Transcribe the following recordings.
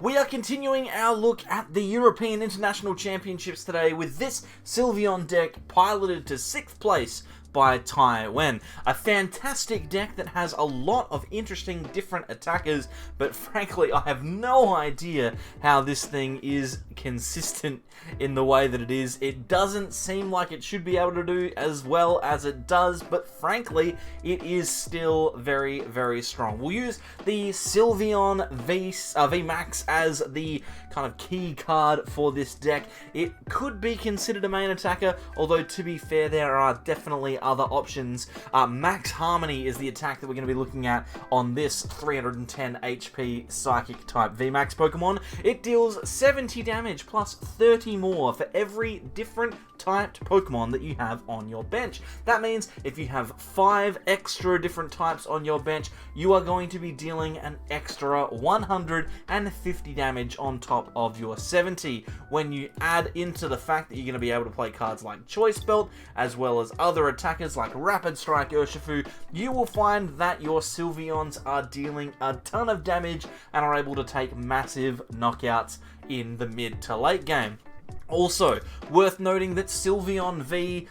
We are continuing our look at the European International Championships today with this Sylveon deck piloted to 6th place by Thai Nguyen. A fantastic deck that has a lot of interesting different attackers, but frankly I have no idea how this thing is consistent in the way that it is. It doesn't seem like it should be able to do as well as it does, but frankly it is still very, very strong. We'll use the Sylveon VMAX as the kind of key card for this deck. It could be considered a main attacker, although to be fair there are definitely other options. Max Harmony is the attack that we're going to be looking at on this 310 HP Psychic type VMAX Pokemon. It deals 70 damage plus 30 more for every different typed Pokemon that you have on your bench. That means if you have 5 extra different types on your bench, you are going to be dealing an extra 150 damage on top of your 70. When you add into the fact that you're going to be able to play cards like Choice Belt, as well as other attackers like Rapid Strike Urshifu, you will find that your Sylveons are dealing a ton of damage and are able to take massive knockouts in the mid to late game. Also, worth noting that Sylveon V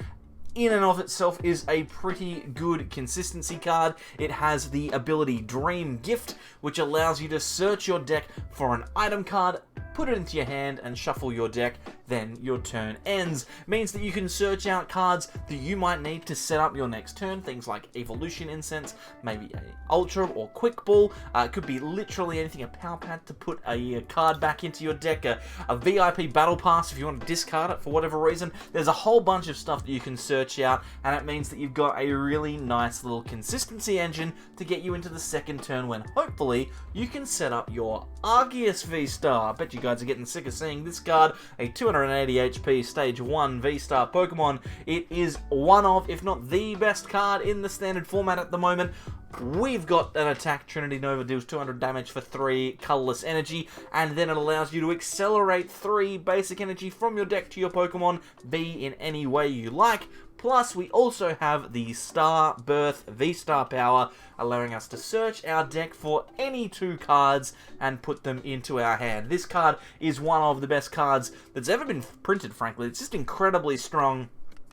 in and of itself is a pretty good consistency card. It has the ability Dream Gift, which allows you to search your deck for an item card, put it into your hand and shuffle your deck, then your turn ends. Means that you can search out cards that you might need to set up your next turn, things like Evolution Incense, maybe a Ultra or Quick Ball, it could be literally anything, a Power Pad to put a card back into your deck, a VIP Battle Pass if you want to discard it for whatever reason. There's a whole bunch of stuff that you can search out, and it means that you've got a really nice little consistency engine to get you into the second turn when hopefully you can set up your Arceus V-Star. I bet you guys are getting sick of seeing this card, a 280 HP Stage 1 V-Star Pokemon. It is one of, if not the best card in the standard format at the moment. We've got an attack, Trinity Nova deals 200 damage for 3 colorless energy, and then it allows you to accelerate 3 basic energy from your deck to your Pokemon, be in any way you like. Plus, we also have the Star Birth V-Star power, allowing us to search our deck for any 2 cards and put them into our hand. This card is one of the best cards that's ever been printed, frankly. It's just incredibly strong,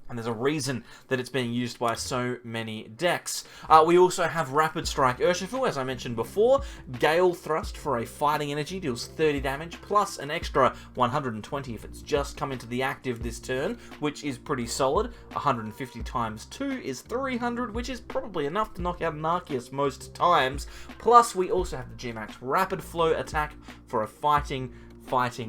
and there's a reason that it's being used by so many decks. We also have Rapid Strike Urshifu, as I mentioned before. Gale Thrust for a fighting energy, deals 30 damage, plus an extra 120 if it's just come into the active this turn, which is pretty solid. 150 times 2 is 300, which is probably enough to knock out an Arceus most times. Plus, we also have the G-Max Rapid Flow attack for a fighting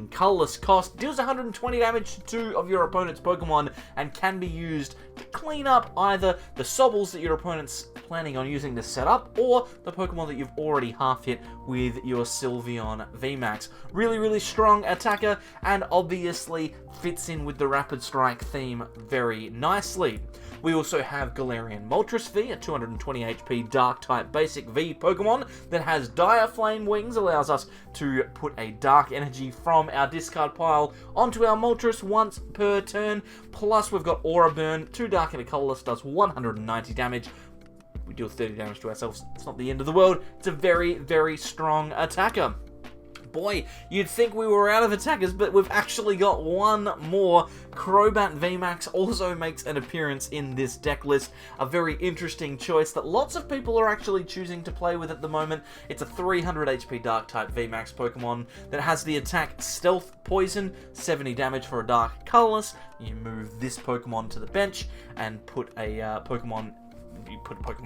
colorless cost, deals 120 damage to 2 of your opponent's Pokemon, and can be used to clean up either the Sobbles that your opponent's planning on using to set up, or the Pokemon that you've already half hit with your Sylveon VMAX. Really, really strong attacker, and obviously fits in with the Rapid Strike theme very nicely. We also have Galarian Moltres V, a 220 HP Dark-type basic V Pokemon that has Dire Flame Wings, allows us to put a Dark Energy from our discard pile onto our Moltres once per turn. Plus, we've got Aura Burn, 2 Dark and a Colorless, does 190 damage. We deal 30 damage to ourselves. It's not the end of the world. It's a very, very strong attacker. Boy, you'd think we were out of attackers, but we've actually got one more. Crobat VMAX also makes an appearance in this deck list. A very interesting choice that lots of people are actually choosing to play with at the moment. It's a 300 HP Dark-type VMAX Pokemon that has the attack Stealth Poison, 70 damage for a Dark Colorless. You move this Pokemon to the bench and put a Pokemon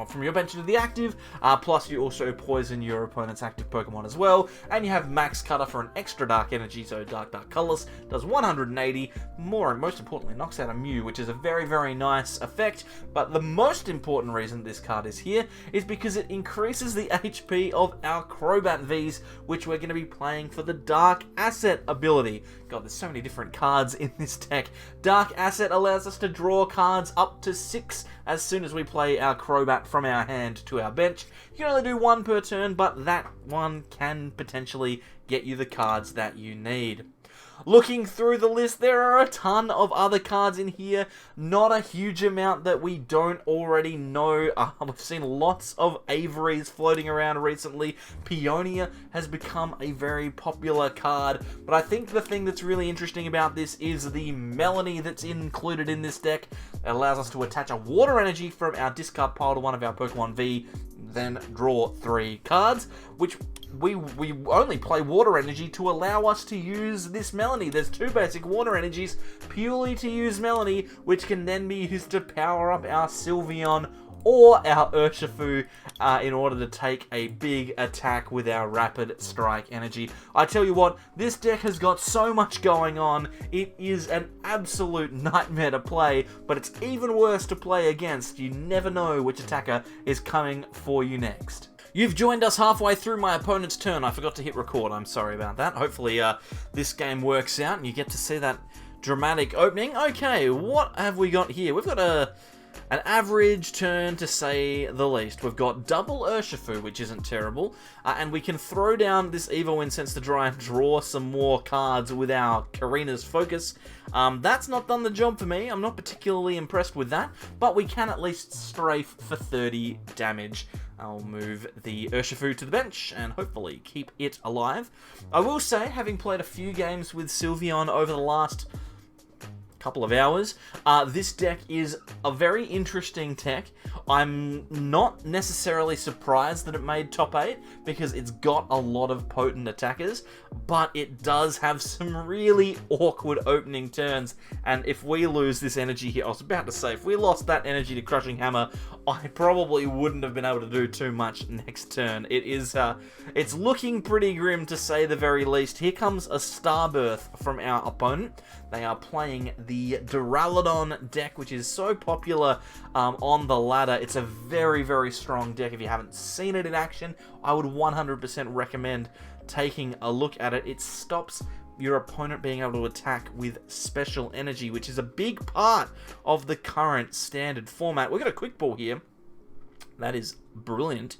from your bench into the active, plus you also poison your opponent's active Pokemon as well, and you have Max Cutter for an extra Dark Energy, so Dark Colors, does 180, most importantly knocks out a Mew, which is a very, very nice effect. But the most important reason this card is here is because it increases the HP of our Crobat Vs, which we're going to be playing for the Dark Asset ability. God, there's so many different cards in this deck. Dark Asset allows us to draw cards up to 6 as soon as we play our Crobat from our hand to our bench. You can only do 1 per turn, but that one can potentially get you the cards that you need. Looking through the list, there are a ton of other cards in here. Not a huge amount that we don't already know. We've seen lots of Averys floating around recently. Peonia has become a very popular card. But I think the thing that's really interesting about this is the Melanie that's included in this deck. It allows us to attach a water energy from our discard pile to one of our Pokemon V, then draw 3 cards, which we only play water energy to allow us to use this Melanie. There's 2 basic water energies purely to use Melanie, which can then be used to power up our Sylveon or our Urshifu in order to take a big attack with our Rapid Strike energy. I tell you what, this deck has got so much going on. It is an absolute nightmare to play, but it's even worse to play against. You never know which attacker is coming for you next. You've joined us halfway through my opponent's turn. I forgot to hit record. I'm sorry about that. Hopefully this game works out and you get to see that dramatic opening. Okay, what have we got here? We've got an average turn, to say the least. We've got double Urshifu, which isn't terrible, and we can throw down this Evo Incense to try and draw some more cards with our Karina's Focus. That's not done the job for me. I'm not particularly impressed with that, but we can at least strafe for 30 damage. I'll move the Urshifu to the bench and hopefully keep it alive. I will say, having played a few games with Sylveon over the last couple of hours, this deck is a very interesting deck. I'm not necessarily surprised that it made top 8 because it's got a lot of potent attackers, but it does have some really awkward opening turns, and if we lose this energy here, I was about to say, if we lost that energy to Crushing Hammer, I probably wouldn't have been able to do too much next turn. It's looking pretty grim, to say the very least. Here comes a Starbirth from our opponent. They are playing the Duraludon deck, which is so popular on the ladder. It's a very, very strong deck. If you haven't seen it in action, I would 100% recommend taking a look at it. It stops your opponent being able to attack with special energy, which is a big part of the current standard format. We've got a Quick Ball here. That is brilliant.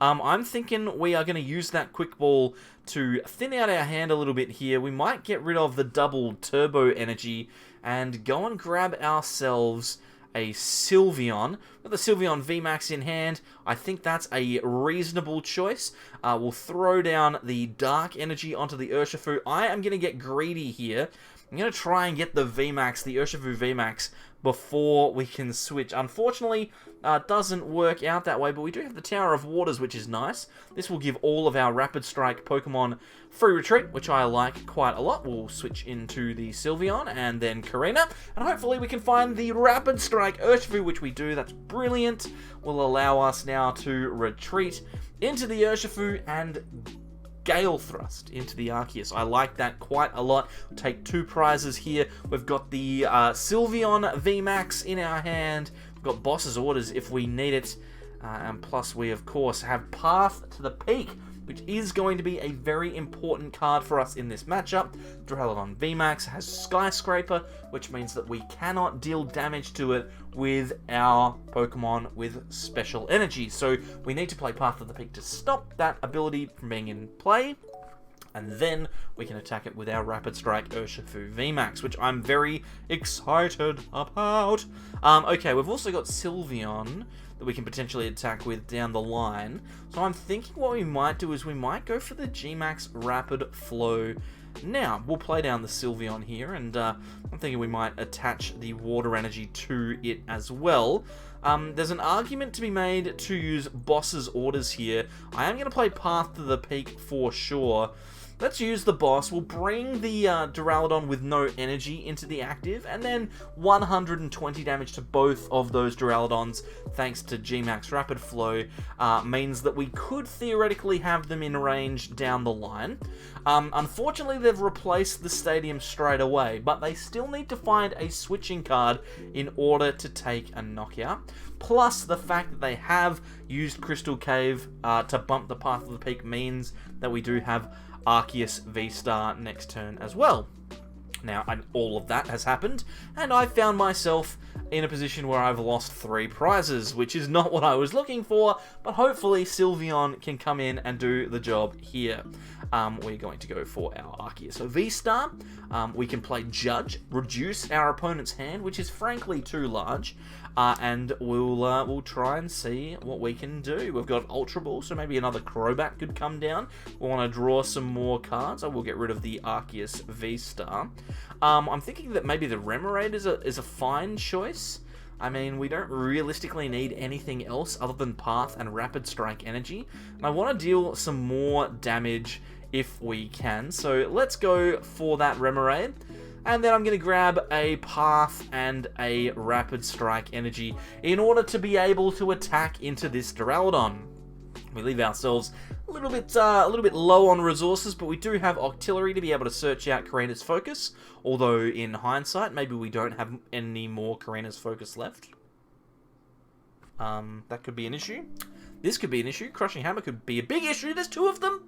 I'm thinking we are going to use that Quick Ball to thin out our hand a little bit here. We might get rid of the double Turbo energy and go and grab ourselves a Sylveon. With the Sylveon VMAX in hand, I think that's a reasonable choice. We'll throw down the Dark Energy onto the Urshifu. I am going to get greedy here. I'm going to try and get the VMAX, the Urshifu VMAX, before we can switch. Unfortunately, it doesn't work out that way, but we do have the Tower of Waters, which is nice. This will give all of our Rapid Strike Pokemon free retreat, which I like quite a lot. We'll switch into the Sylveon and then Karina, and hopefully we can find the Rapid Strike Urshifu, which we do. That's brilliant. Will allow us now to retreat into the Urshifu and Gale Thrust into the Arceus. I like that quite a lot. We'll take 2 prizes here. We've got the Sylveon VMAX in our hand. We've got Boss's Orders if we need it. And plus we, of course, have Path to the Peak, which is going to be a very important card for us in this matchup. Duraludon VMAX has Skyscraper, which means that we cannot deal damage to it with our Pokemon with special energy. So we need to play Path to the Peak to stop that ability from being in play. And then we can attack it with our Rapid Strike Urshifu VMAX, which I'm very excited about. Okay, we've also got Sylveon that we can potentially attack with down the line. So I'm thinking what we might do is we might go for the G-Max Rapid Flow. Now, we'll play down the Sylveon here, and I'm thinking we might attach the Water Energy to it as well. There's an argument to be made to use Boss's Orders here. I am going to play Path to the Peak for sure. Let's use the boss. We'll bring the Duraludon with no energy into the active, and then 120 damage to both of those Duraludons, thanks to G-Max Rapid Flow, means that we could theoretically have them in range down the line. Unfortunately, they've replaced the stadium straight away, but they still need to find a switching card in order to take a knockout. Plus, the fact that they have used Crystal Cave to bump the Path of the Peak means that we do have Arceus VSTAR next turn as well. Now, all of that has happened, and I found myself in a position where I've lost 3 prizes, which is not what I was looking for, but hopefully Sylveon can come in and do the job here. we're going to go for our Arceus V-Star. We can play Judge, reduce our opponent's hand, which is frankly too large, and we'll try and see what we can do. We've got Ultra Ball, so maybe another Crobat could come down. We want to draw some more cards. I will get rid of the Arceus V-Star. I'm thinking that maybe the Remoraid is a fine choice. I mean, we don't realistically need anything else other than Path and Rapid Strike Energy. And I want to deal some more damage if we can. So let's go for that Remoraid. And then I'm going to grab a Path and a Rapid Strike Energy in order to be able to attack into this Duraludon. We leave ourselves a little bit low on resources, but we do have Octillery to be able to search out Karina's Focus. Although, in hindsight, maybe we don't have any more Karina's Focus left. That could be an issue. This could be an issue. Crushing Hammer could be a big issue. There's two of them.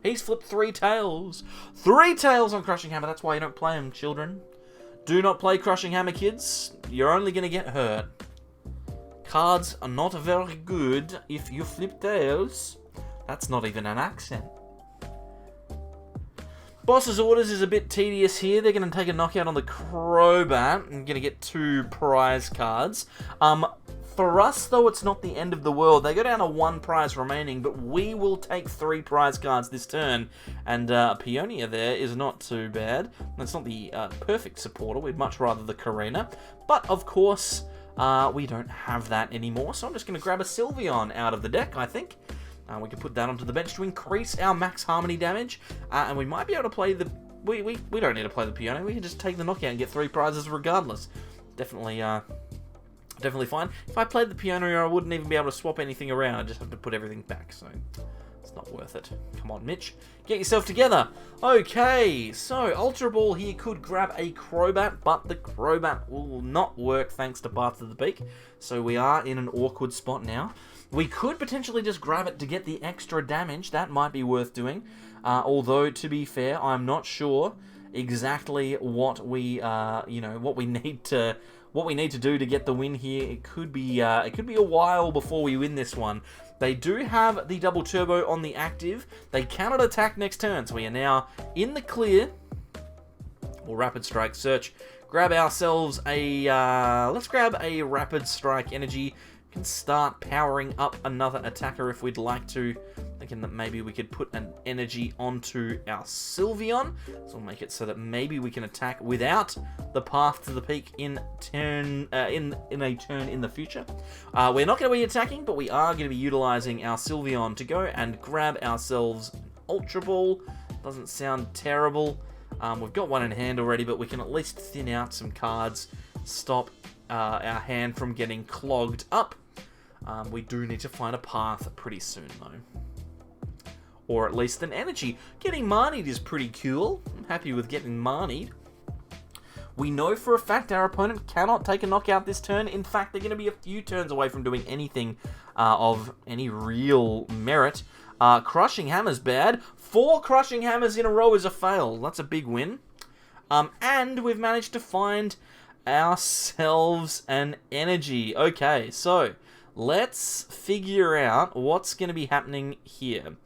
He's flipped 3 tails. 3 tails on Crushing Hammer. That's why you don't play him, children. Do not play Crushing Hammer, kids. You're only going to get hurt. Cards are not very good if you flip tails. That's not even an accent. Boss's Orders is a bit tedious here. They're going to take a knockout on the Crobat and going to get 2 prize cards. For us, though, it's not the end of the world. They go down to 1 prize remaining, but we will take 3 prize cards this turn. And Peonia there is not too bad. That's not the perfect supporter. We'd much rather the Karina. But, of course, we don't have that anymore. So I'm just going to grab a Sylveon out of the deck, I think. We can put that onto the bench to increase our max harmony damage. And we might be able to play the... We don't need to play the Peonia. We can just take the knockout and get 3 prizes regardless. Definitely fine. If I played the Peonia, I wouldn't even be able to swap anything around. I'd just have to put everything back, so it's not worth it. Come on, Mitch. Get yourself together. Okay, so Ultra Ball here could grab a Crobat, but the Crobat will not work thanks to Path to the Peak. So we are in an awkward spot now. We could potentially just grab it to get the extra damage. That might be worth doing. Although, to be fair, I'm not sure exactly what we, what we need to do to get the win here. It could be a while before we win this one. They do have the double turbo on the active. They cannot attack next turn, so we are now in the clear. We'll Rapid Strike Search. Grab ourselves a let's grab a Rapid Strike Energy. Can start powering up another attacker if we'd like to. Thinking that maybe we could put an energy onto our Sylveon. So we'll make it so that maybe we can attack without the Path to the Peak in a turn in the future. We're not going to be attacking, but we are going to be utilizing our Sylveon to go and grab ourselves an Ultra Ball. Doesn't sound terrible. We've got one in hand already, but we can at least thin out some cards, stop our hand from getting clogged up. We do need to find a Path pretty soon, though. Or at least an energy. Getting Marnied is pretty cool. I'm happy with getting Marnied. We know for a fact our opponent cannot take a knockout this turn. In fact, they're going to be a few turns away from doing anything of any real merit. Crushing Hammer's bad. 4 Crushing Hammers in a row is a fail. That's a big win. And we've managed to find ourselves an energy. Okay, so let's figure out what's going to be happening here.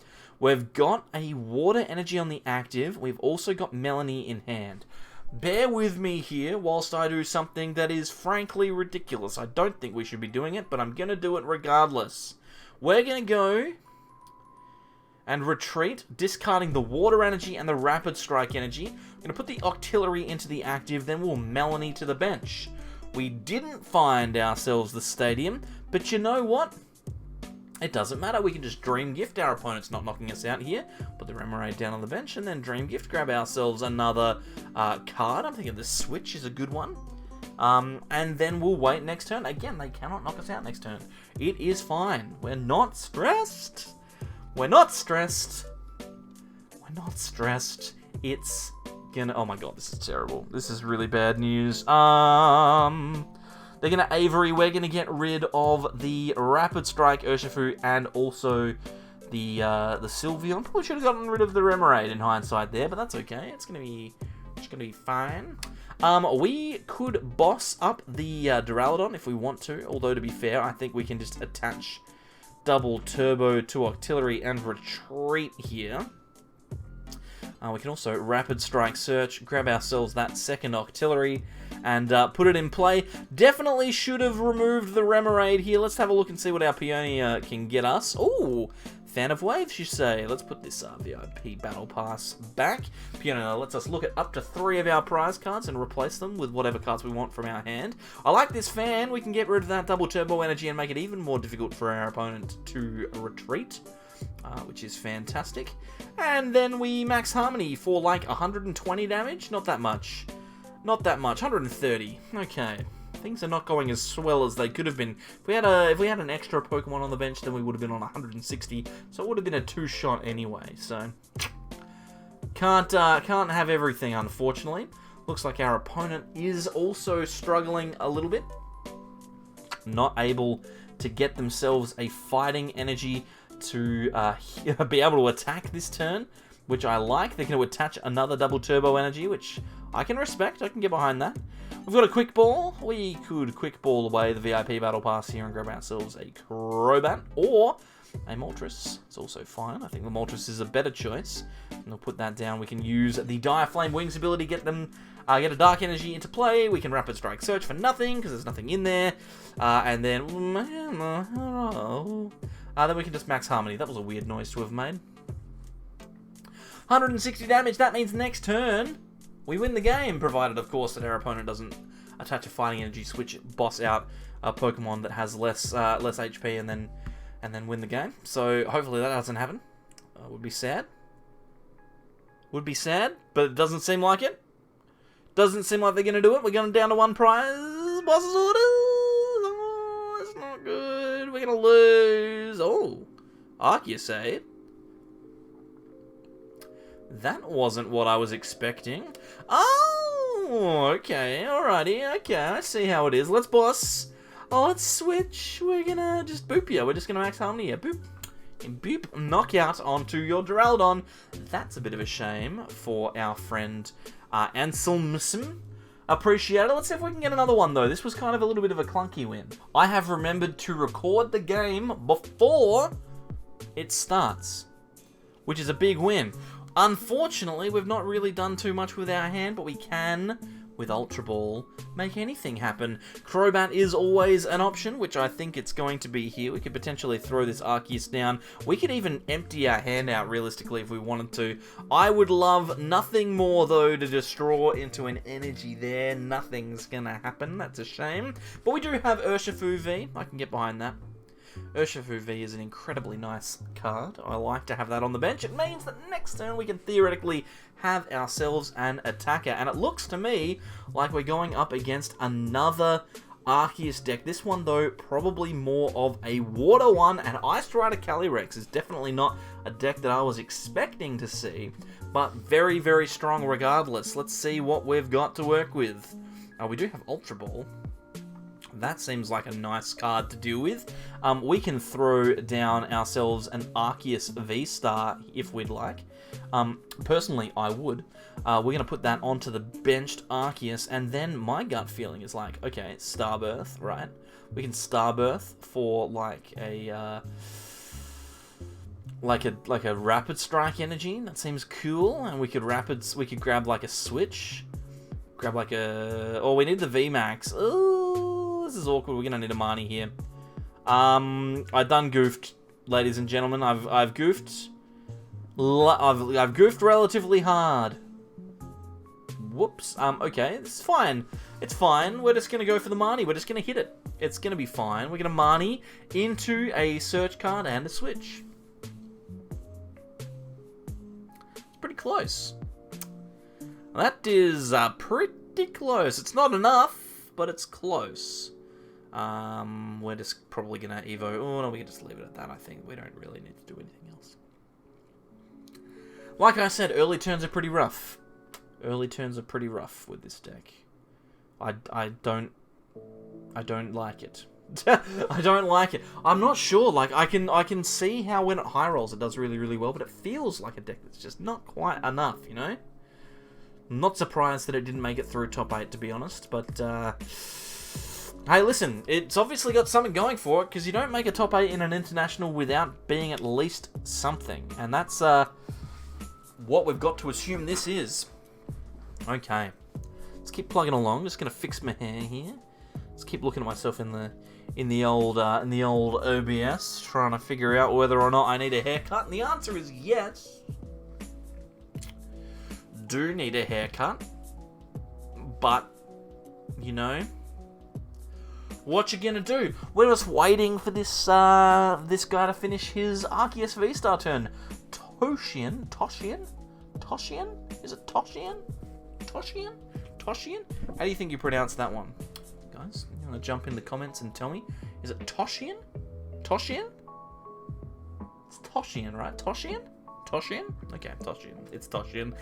We've got a water energy on the active. We've also got Melanie in hand. Bear with me here whilst I do something that is frankly ridiculous. I don't think we should be doing it, but I'm going to do it regardless. We're going to go and retreat, discarding the water energy and the Rapid Strike energy. I'm going to put the Octillery into the active, then we'll Melanie to the bench. We didn't find ourselves the stadium, but you know what? It doesn't matter, we can just Dream Gift. Our opponent's not knocking us out here. Put the Remoraid down on the bench, and then Dream Gift. Grab ourselves another card. I'm thinking the Switch is a good one. And then we'll wait next turn. Again, they cannot knock us out next turn. It is fine. We're not stressed. We're not stressed. We're not stressed. It's gonna... Oh my god, this is terrible. This is really bad news. They're gonna Avery. We're gonna get rid of the Rapid Strike Urshifu and also the Sylveon. Probably should have gotten rid of the Remoraid in hindsight there, but that's okay. It's gonna be fine. We could boss up the Duraludon if we want to. Although to be fair, I think we can just attach double turbo to Octillery and retreat here. We can also Rapid Strike Search, grab ourselves that second Octillery, and put it in play. Definitely should have removed the Remoraid here. Let's have a look and see what our Peonia can get us. Ooh, Fan of Waves, you say. Let's put this VIP Battle Pass back. Peonia lets us look at up to 3 of our prize cards and replace them with whatever cards we want from our hand. I like this fan. We can get rid of that double turbo energy and make it even more difficult for our opponent to retreat, which is fantastic. And then we max Harmony for like 120 damage. Not that much. Not that much. 130. Okay. Things are not going as well as they could have been. If we had an extra Pokemon on the bench, then we would have been on 160. So it would have been a 2-shot anyway. So can't have everything, unfortunately. Looks like our opponent is also struggling a little bit. Not able to get themselves a fighting energy to be able to attack this turn, which I like. They're going to attach another double turbo energy, which I can respect. I can get behind that. We've got a Quick Ball. We could Quick Ball away the VIP Battle Pass here and grab ourselves a Crobat or a Moltres. It's also fine. I think the Moltres is a better choice. And we'll put that down. We can use the Dire Flame Wings ability, get a Dark Energy into play. We can Rapid Strike Search for nothing because there's nothing in there. And then we can just max Harmony. That was a weird noise to have made. 160 damage. That means next turn we win the game, provided, of course, that our opponent doesn't attach a Fighting Energy, switch boss out a Pokemon that has less HP, and then win the game. So hopefully that doesn't happen. Would be sad. Would be sad, but it doesn't seem like it. Doesn't seem like they're going to do it. We're going down to 1 prize. Boss's orders. Oh, that's not good. We're going to lose. Oh, Arceus, eh? That wasn't what I was expecting. Oh, okay, alrighty, okay, I see how it is. Let's boss. Oh, let's switch. We're gonna just boop you. We're just gonna max Harmony here. Boop. And boop. Knockout onto your Duraludon. That's a bit of a shame for our friend Anselmsson. Appreciate it. Let's see if we can get another one, though. This was kind of a little bit of a clunky win. I have remembered to record the game before it starts, which is a big win. Unfortunately, we've not really done too much with our hand, but we can, with Ultra Ball, make anything happen. Crobat is always an option, which I think it's going to be here. We could potentially throw this Arceus down. We could even empty our hand out, realistically, if we wanted to. I would love nothing more, though, to just draw into an energy there. Nothing's gonna happen. That's a shame. But we do have Urshifu V. I can get behind that. Urshifu V is an incredibly nice card. I like to have that on the bench. It means that next turn we can theoretically have ourselves an attacker. And it looks to me like we're going up against another Arceus deck. This one, though, probably more of a water one. And Ice Rider Calyrex is definitely not a deck that I was expecting to see. But very, very strong regardless. Let's see what we've got to work with. We do have Ultra Ball. That seems like a nice card to deal with. We can throw down ourselves an Arceus V-Star if we'd like. Personally, I would. We're going to put that onto the benched Arceus, and then my gut feeling is like, okay, Starbirth, right? We can Starbirth for like a Rapid Strike energy. That seems cool, and we could grab like a switch. Grab like a... Oh, we need the VMAX. Oh, this is awkward. We're gonna need a Marnie here. I done goofed, ladies and gentlemen. I've goofed. I've goofed relatively hard. Whoops. Okay, it's fine. It's fine. We're just gonna go for the Marnie. We're just gonna hit it. It's gonna be fine. We're gonna Marnie into a search card and a switch. It's pretty close. That is pretty close. It's not enough, but it's close. We're just probably going to Evo. Oh, no, we can just leave it at that, I think. We don't really need to do anything else. Like I said, early turns are pretty rough. Early turns are pretty rough with this deck. I don't like it. I don't like it. I'm not sure. Like, I can see how when it high rolls it does really, really well, but it feels like a deck that's just not quite enough, you know? I'm not surprised that it didn't make it through top 8, to be honest, but, hey, listen, it's obviously got something going for it, because you don't make a top 8 in an international without being at least something, and that's what we've got to assume this is. Okay. Let's keep plugging along. Just gonna fix my hair here. Let's keep looking at myself in the old OBS, trying to figure out whether or not I need a haircut. And the answer is yes. Do need a haircut, but you know, what you gonna do? We're just waiting for this this guy to finish his Arceus V-Star turn. Toshian? Is it Toshian? How do you think you pronounce that one? Guys, you want to jump in the comments and tell me? Is it Toshian? It's Toshian, right? Toshian? Okay, Toshian. It's Toshian.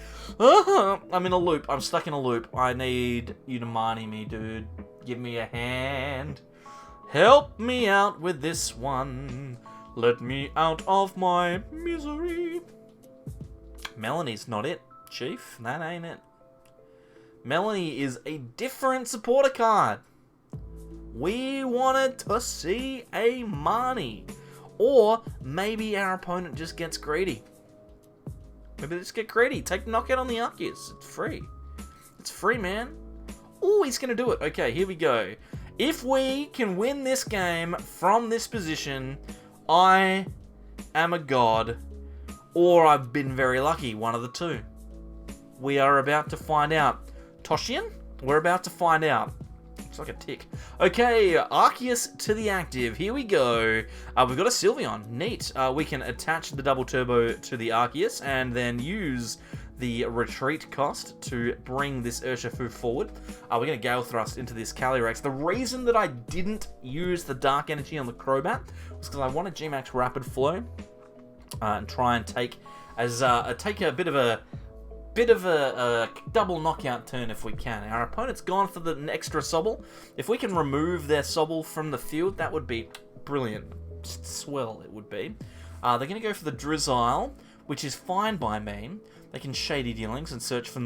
I'm in a loop. I'm stuck in a loop. I need you to Marnie me, dude. Give me a hand. Help me out with this one. Let me out of my misery. Melanie's not it, Chief. That ain't it. Melanie is a different supporter card. We wanted to see a Marnie. Or maybe our opponent just gets greedy. Maybe they just get greedy. Take knockout on the Arceus. It's free. It's free, man. Oh, he's going to do it. Okay, here we go. If we can win this game from this position, I am a god. Or I've been very lucky. One of the two. We are about to find out. Toshian? We're about to find out. Looks like a tick. Okay, Arceus to the active. Here we go. We've got a Sylveon. Neat. We can attach the double turbo to the Arceus and then use the retreat cost to bring this Urshifu forward. We're going to Gale Thrust into this Calyrex. The reason that I didn't use the Dark Energy on the Crobat was because I wanted G-Max Rapid Flow and try and take a bit of a double knockout turn if we can. Our opponent's gone for the extra Sobble. If we can remove their Sobble from the field, that would be brilliant. Just swell, it would be. They're going to go for the Drizzile, which is fine by me. They can Shady Dealings and search for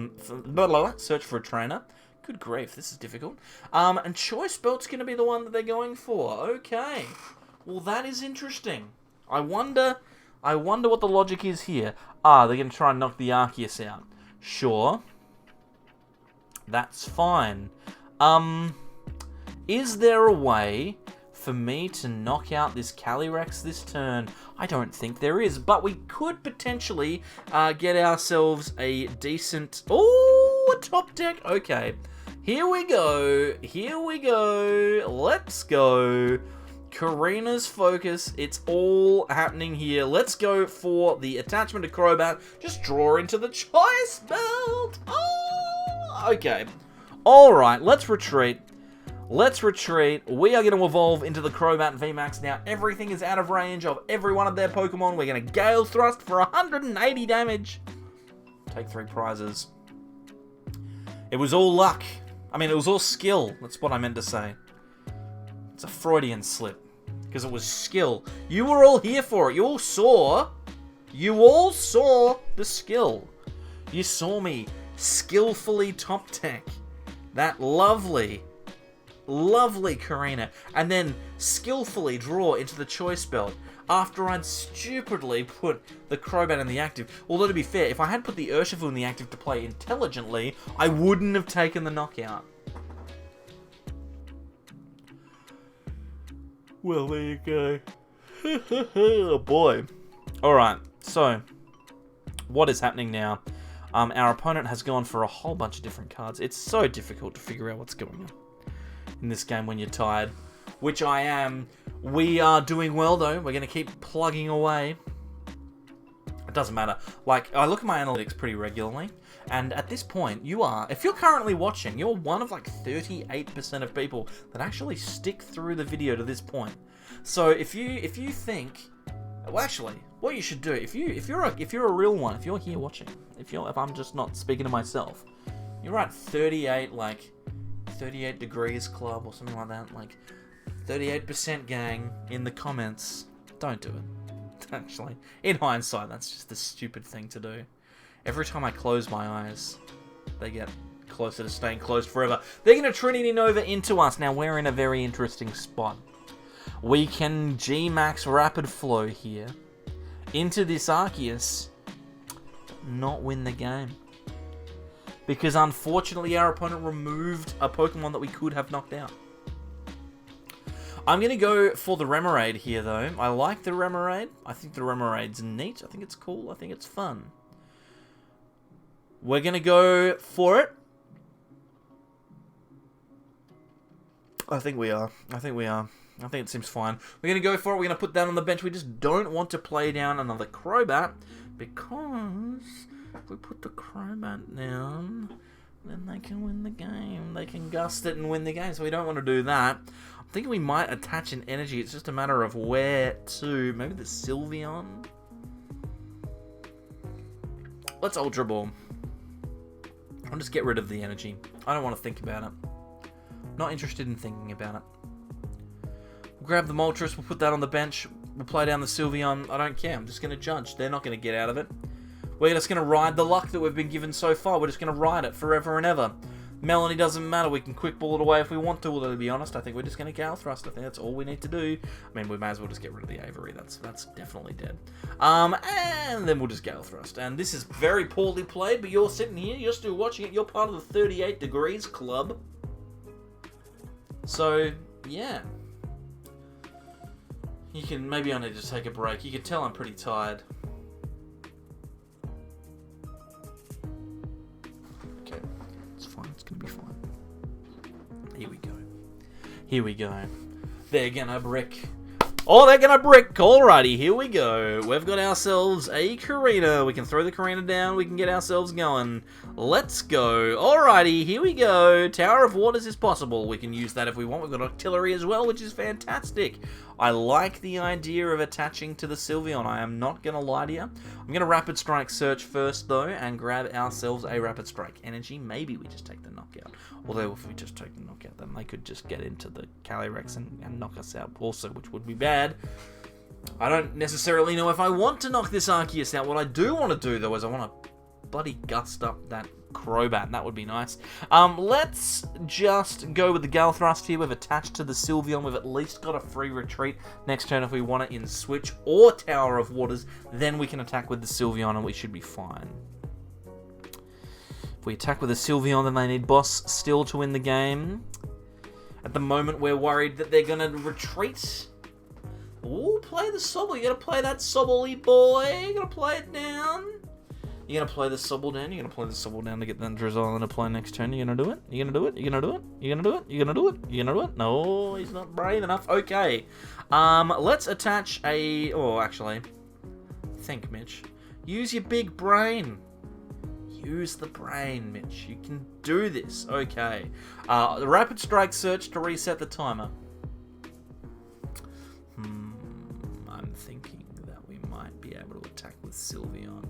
a trainer. Good grief, this is difficult. And Choice Belt's going to be the one that they're going for. Okay. Well, that is interesting. I wonder what the logic is here. They're going to try and knock the Arceus out. Sure. That's fine. Is there a way for me to knock out this Calyrex this turn? I don't think there is, but we could potentially get ourselves a decent... Oh, a top deck. Okay. Here we go. Let's go. Karina's focus, it's all happening here. Let's go for the attachment to Crobat. Just draw into the Choice Belt. Oh, okay. Alright, let's retreat. We are going to evolve into the Crobat VMAX. Now, everything is out of range of every one of their Pokemon. We're going to Gale Thrust for 180 damage. Take 3 prizes. It was all luck. I mean, it was all skill. That's what I meant to say. It's a Freudian slip. Because it was skill. You were all here for it. You all saw the skill. You saw me skillfully top deck that lovely Karina, and then skillfully draw into the Choice Belt after I'd stupidly put the Crobat in the active. Although, to be fair, if I had put the Urshifu in the active to play intelligently, I wouldn't have taken the knockout. Well, there you go. Oh boy. Alright, so what is happening now? Our opponent has gone for a whole bunch of different cards. It's so difficult to figure out what's going on in this game when you're tired, which I am. We are doing well though. We're going to keep plugging away. It doesn't matter. Like, I look at my analytics pretty regularly, and at this point, if you're currently watching, you're one of like 38% of people that actually stick through the video to this point. So if you think, well, actually, what you should do, if you're a real one, if you're here watching, if I'm just not speaking to myself, you're at 38 degrees club or something like that, like 38% gang in the comments. Don't do it. Actually, in hindsight, that's just the stupid thing to do. Every time I close my eyes, they get closer to staying closed forever. They're going to Trinity Nova into us. Now, we're in a very interesting spot. We can G-Max Rapid Flow here into this Arceus. not win the game. Because unfortunately our opponent removed a Pokemon that we could have knocked out. I'm going to go for the Remoraid here though. I like the Remoraid. I think the Remoraid's neat. I think it's cool. I think it's fun. We're going to go for it. I think we are. I think it seems fine. We're going to go for it. We're going to put that on the bench. We just don't want to play down another Crobat. Because if we put the Crobat down, then they can win the game. They can gust it and win the game. So we don't want to do that. I'm thinking we might attach an energy. It's just a matter of where to. Maybe the Sylveon. Let's Ultra Ball. I'll just get rid of the energy. I don't want to think about it. Not interested in thinking about it. We'll grab the Moltres, we'll put that on the bench, we'll play down the Sylveon. I don't care, I'm just going to judge. They're not going to get out of it. We're just going to ride the luck that we've been given so far. We're just going to ride it forever and ever. Melanie doesn't matter, we can quick ball it away if we want to, although to be honest, I think we're just going to Gale Thrust. I think that's all we need to do. I mean, we may as well just get rid of the Avery, that's definitely dead. And then we'll just Gale Thrust. And this is very poorly played, but you're sitting here, you're still watching it, you're part of the 38 Degrees Club. So, yeah. You can, maybe I need to take a break. You can tell I'm pretty tired. Okay, it's fine, it's gonna be fine. Here we go. Here we go. They're gonna brick. Oh, they're gonna brick. Alrighty, here we go. We've got ourselves a Karina. We can throw the Karina down. We can get ourselves going. Let's go. Alrighty, here we go. Tower of Waters is possible. We can use that if we want. We've got Octillery as well, which is fantastic. I like the idea of attaching to the Sylveon. I am not going to lie to you. I'm going to Rapid Strike search first, though, and grab ourselves a Rapid Strike energy. Maybe we just take the knockout. Although, if we just take the knockout, then they could just get into the Calyrex and knock us out also, which would be bad. I don't necessarily know if I want to knock this Arceus out. What I do want to do, though, is I want to bloody gust up that Crobat. That would be nice. Let's just go with the Gale Thrust here. We've attached to the Sylveon. We've at least got a free retreat next turn if we want it in Switch or Tower of Waters. Then we can attack with the Sylveon and we should be fine. If we attack with the Sylveon, then they need Boss still to win the game. At the moment, we're worried that they're going to retreat. Ooh, play the Sobble. You got to play that Sobble boy. You got to play it down. You're going to play the Sobble down. You're going to play the Sobble down to get that Drizzle into play next turn. You're going to do it? You're going to do it? You're going to do it? You're going to do it? You're going to do it? You're going to do it? No, he's not brave enough. Okay. Let's attach a... Oh, actually. Think, Mitch. Use your big brain. Use the brain, Mitch. You can do this. Okay. The Rapid Strike search to reset the timer. I'm thinking that we might be able to attack with Sylveon.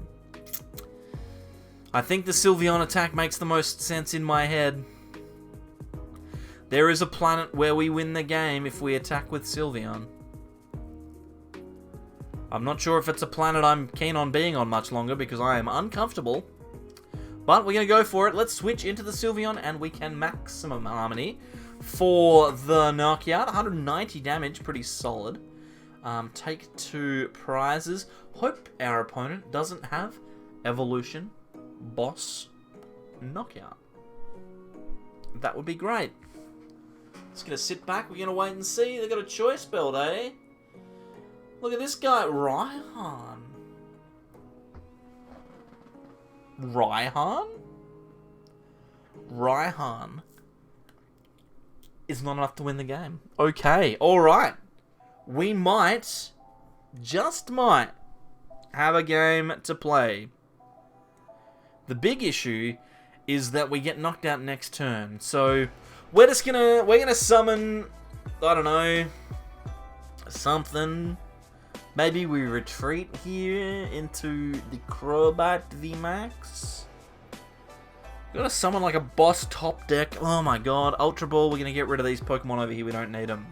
I think the Sylveon attack makes the most sense in my head. There is a planet where we win the game if we attack with Sylveon. I'm not sure if it's a planet I'm keen on being on much longer because I am uncomfortable. But we're going to go for it. Let's switch into the Sylveon and we can maximum harmony for the knockout. 190 damage, pretty solid. Take 2 prizes. Hope our opponent doesn't have Evolution, Boss, Knockout. That would be great. Just going to sit back. We're going to wait and see. They've got a choice belt, eh? Look at this guy, Raihan. Raihan is not enough to win the game. Okay, alright. We might, just might, have a game to play. The big issue is that we get knocked out next turn. So we're gonna summon, I don't know, something. Maybe we retreat here into the Crobat VMAX. We're gonna summon like a boss top deck. Oh my god, Ultra Ball. We're gonna get rid of these Pokemon over here. We don't need them.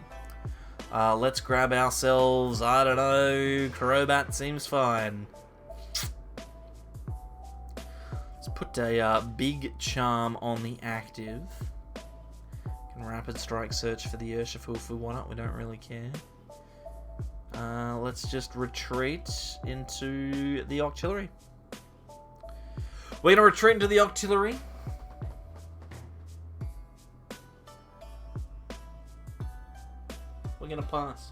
Let's grab ourselves, I don't know, Crobat seems fine. Let's put a Big Charm on the active. Can Rapid Strike search for the Urshifu if we want it. We don't really care. Let's just retreat into the Octillery. We're going to retreat into the Octillery. We're going to pass.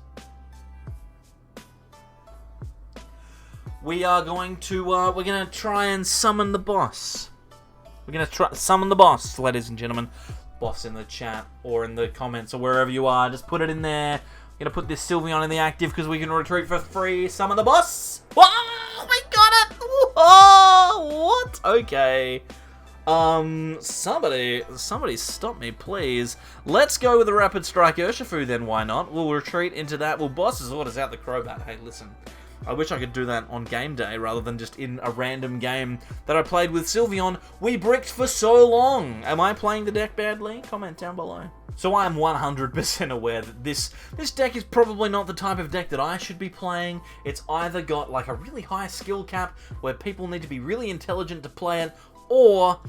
We are going to, we're going to try and summon the boss. We're going to try summon the boss, ladies and gentlemen. Boss in the chat or in the comments or wherever you are. Just put it in there. We're going to put this Sylveon in the active because we can retreat for free. Summon the boss. Oh, we got it. Oh, what? Okay. Somebody stop me, please. Let's go with the Rapid Strike Urshifu then, why not? We'll retreat into that. Well, boss's orders out the Crobat. Hey, listen. I wish I could do that on game day rather than just in a random game that I played with Sylveon. We bricked for so long. Am I playing the deck badly? Comment down below. So I am 100% aware that this deck is probably not the type of deck that I should be playing. It's either got like a really high skill cap where people need to be really intelligent to play it, or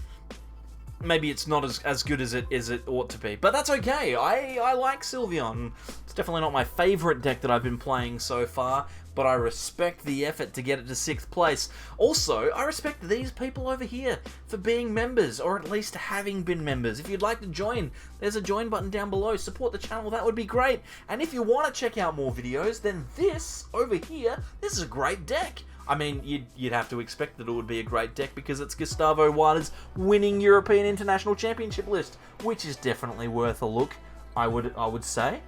maybe it's not as good as it ought to be. But that's okay. I like Sylveon. It's definitely not my favorite deck that I've been playing so far, but I respect the effort to get it to 6th place. Also, I respect these people over here for being members, or at least having been members. If you'd like to join, there's a join button down below. Support the channel, that would be great. And if you want to check out more videos, then this over here, this is a great deck. I mean, you'd have to expect that it would be a great deck because it's Gustavo Waters' winning European International Championship list, which is definitely worth a look, I would say.